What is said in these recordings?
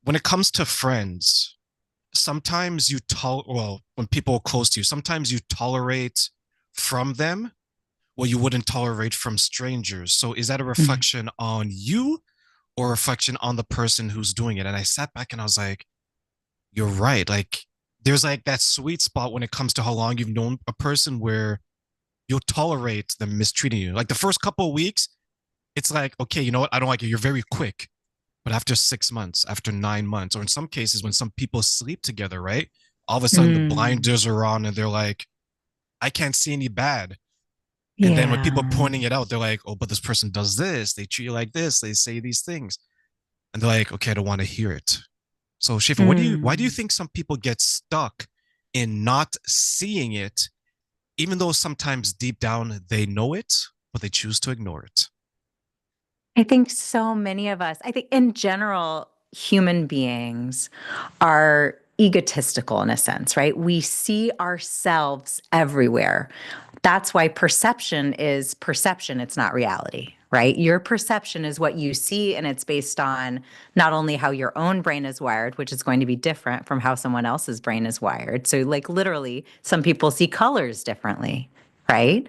when it comes to friends, sometimes when people are close to you, sometimes you tolerate from them what you wouldn't tolerate from strangers. So is that a Mhm. reflection on you or a reflection on the person who's doing it? And I sat back and I was like, you're right. Like there's like that sweet spot when it comes to how long you've known a person where you'll tolerate them mistreating you. Like the first couple of weeks, it's like, okay, you know what? I don't like it. You're very quick. But after 6 months, after 9 months, or in some cases, when some people sleep together, right? All of a sudden the Mm. blinders are on and they're like, I can't see any bad. And then when people are Yeah. pointing it out, they're like, oh, but this person does this. They treat you like this. They say these things. And they're like, okay, I don't want to hear it. So Schaefer, why do you Mm. think some people get stuck in not seeing it, even though sometimes deep down they know it, but they choose to ignore it? I think so many of us, I think in general, human beings are egotistical in a sense, right? We see ourselves everywhere. That's why perception is perception, it's not reality, right? Your perception is what you see, and it's based on not only how your own brain is wired, which is going to be different from how someone else's brain is wired. So, like, literally, some people see colors differently, right?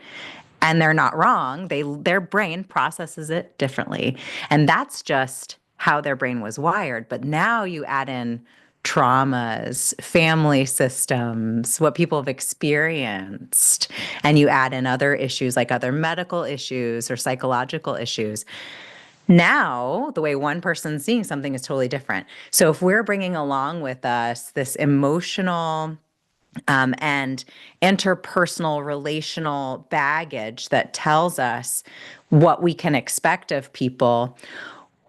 And they're not wrong. Their brain processes it differently. And that's just how their brain was wired. But now you add in traumas, family systems, what people have experienced, and you add in other issues like other medical issues or psychological issues. Now, the way one person's seeing something is totally different. So if we're bringing along with us this emotional and interpersonal relational baggage that tells us what we can expect of people,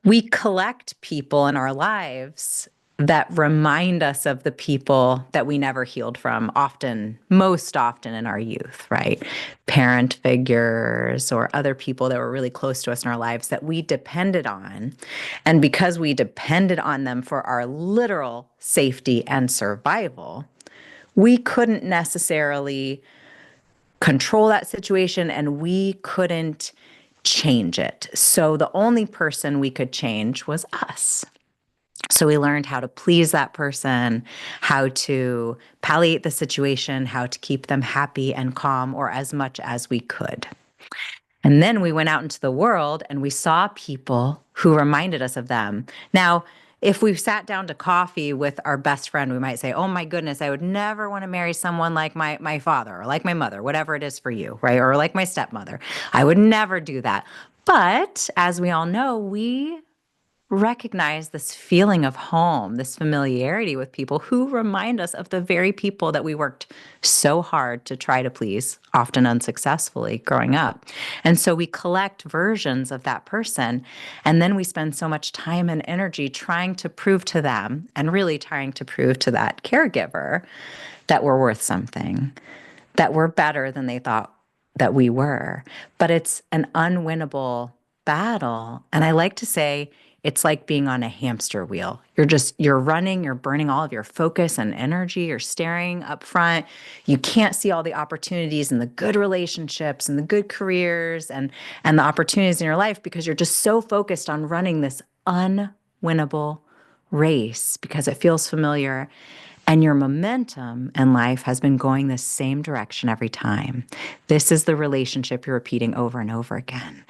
we collect people in our lives that remind us of the people that we never healed from, often, most often in our youth, right? Parent figures or other people that were really close to us in our lives that we depended on. And because we depended on them for our literal safety and survival, we couldn't necessarily control that situation and we couldn't change it. So the only person we could change was us. So we learned how to please that person, how to palliate the situation, how to keep them happy and calm, or as much as we could. And then we went out into the world and we saw people who reminded us of them. Now, if we sat down to coffee with our best friend, we might say, "Oh my goodness, I would never want to marry someone like my father or like my mother, whatever it is for you, right? Or like my stepmother. I would never do that." But as we all know, we recognize this feeling of home, this familiarity with people who remind us of the very people that we worked so hard to try to please, often unsuccessfully growing up. And so we collect versions of that person, and then we spend so much time and energy trying to prove to them and really trying to prove to that caregiver that we're worth something, that we're better than they thought that we were. But it's an unwinnable battle. And I like to say it's like being on a hamster wheel. You're running, you're burning all of your focus and energy, you're staring up front. You can't see all the opportunities and the good relationships and the good careers and the opportunities in your life because you're just so focused on running this unwinnable race because it feels familiar. And your momentum in life has been going the same direction every time. This is the relationship you're repeating over and over again.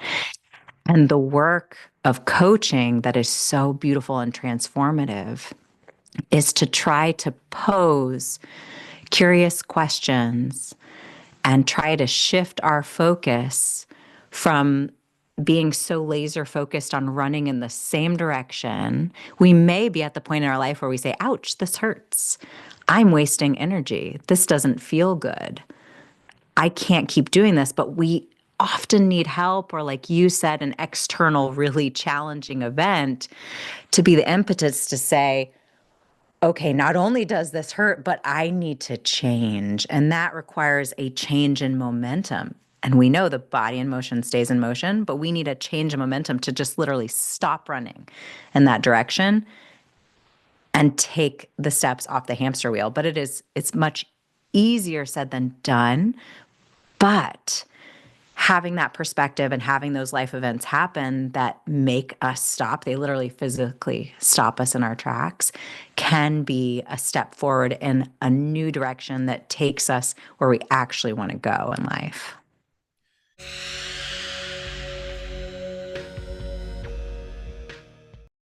And the work of coaching that is so beautiful and transformative is to try to pose curious questions and try to shift our focus from being so laser focused on running in the same direction. We may be at the point in our life where we say, ouch, this hurts. I'm wasting energy. This doesn't feel good. I can't keep doing this, but we often need help, or like you said, an external, really challenging event to be the impetus to say, okay, not only does this hurt, but I need to change. And that requires a change in momentum. And we know the body in motion stays in motion, but we need a change in momentum to just literally stop running in that direction and take the steps off the hamster wheel. But it's much easier said than done. But having that perspective and having those life events happen that make us stop, they literally physically stop us in our tracks, can be a step forward in a new direction that takes us where we actually want to go in life.